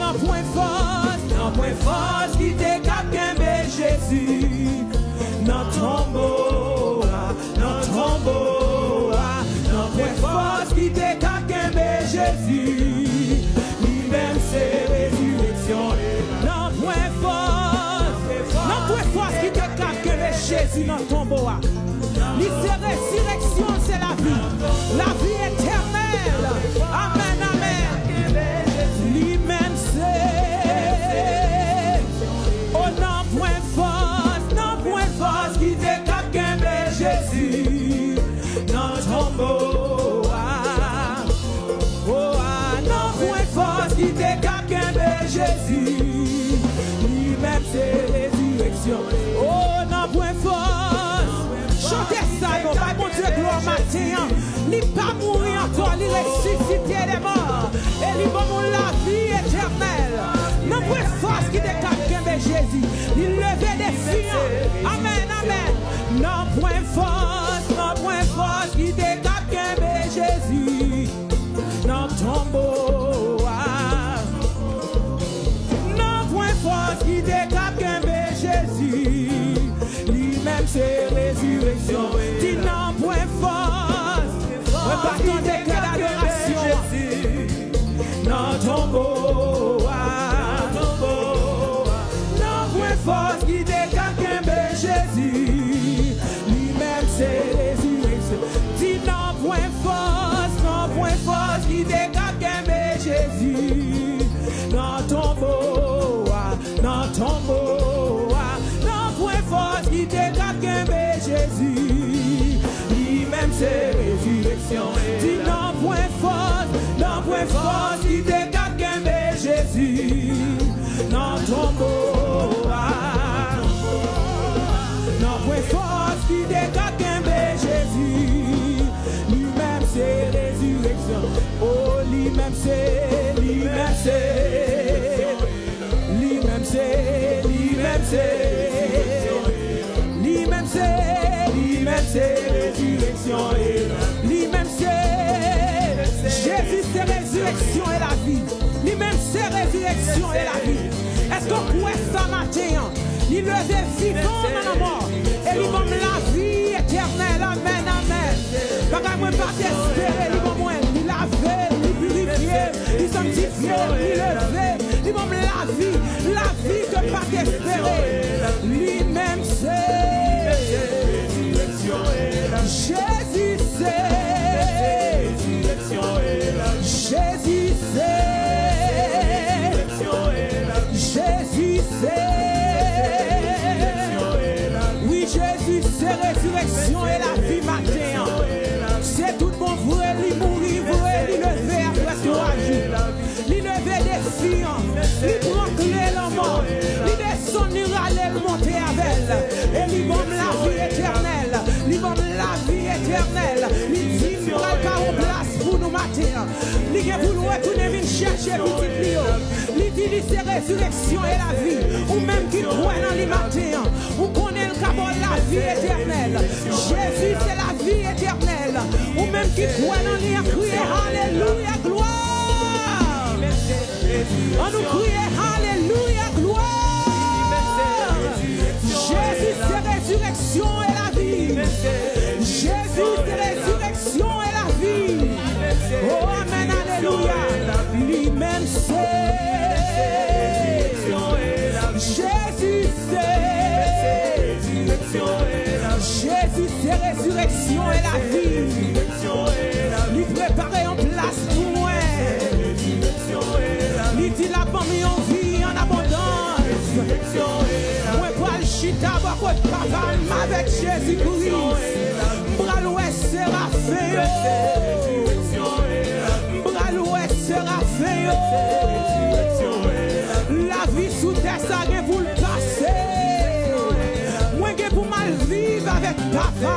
non point force qui te capte Jésus. Non tombeau, non point force qui te capte Jésus. Lui-même c'est résurrection. Non point force qui te capte Jésus dans tombeau. Lui c'est résurrection, c'est la vie éternelle. Amen, amen. Lui-même c'est, oh non point force qui te capte Jésus dans tombeau. Non point force qui te capte Jésus. Lui-même c'est résurrection. Oh non point force. Chantez ça, bon Dieu, gloire matin. Il pas mourir encore, il ressuscite les morts. Et il va mourir la vie éternelle. Non point force qui te capte Jésus. Il levait des filles. Amen, amen. Non point force qui te capte Jésus. Non tombeau. Non point force qui te capte Jésus. Lui-même c'est résurrection. Dis non point force. Repartons des cœurs d'adoration. Non tombeau. Non point force qui te capte Jésus. Lui-même c'est résurrection. Dis non point force qui te capte Jésus. Non tombeau. Non point force qui te capte Jésus. Lui-même c'est résurrection. Dis non point force qui te capte Jésus. Non tombeau. Non point force qui te capte Jésus. Lui-même c'est résurrection. Oh lui-même c'est résurrection. Lui-même c'est Jésus, c'est résurrection et la vie. Lui-même c'est résurrection et la vie. Est-ce qu'on pourrait ça matin? Il levait vivant dans la mort. Et il va la vie éternelle. Amen, amen. Pas qu'à moi pas espérer, il va moi, il laver, il purifier, il sanctifier, il lever, il va la vie de pas espérer. Lui-même c'est Jésus c'est Jésus c'est oui Jésus c'est résurrection et la vie matin. C'est tout bon vrai, il mourit vrai, il lever après 3 jours. Il lever des filles, il proclame la mort, il descend, il râle, monter avec elle. Et il donne la vie éternelle, il donne la vie éternelle. Il dit, il n'y aura pas de place pour nous matin. Il dit, vous nous retournez, venir chercher petit Lio. Il dit, c'est résurrection et la vie. Ou même qui croit dans les matins, ou connaît le cabot la vie éternelle. Jésus, c'est la vie éternelle. Ou même qui croit dans les crier Alléluia, gloire. On nous crie Alléluia, gloire. Jésus, c'est résurrection et la vie. Jésus, c'est résurrection et la vie. Oh, amen, alléluia. Lui-même c'est Jésus, c'est Jésus, c'est résurrection et la vie. Lui préparer en place pour moi. Lui dit la famille en vie en abondance. Moi pas le chita bakot papa avec Jésus-Christ. Bras l'ouest sera fait. Bras l'ouest sera fait. La vie sous terre ça vient pour le passer. Moi que pour mal vivre avec papa.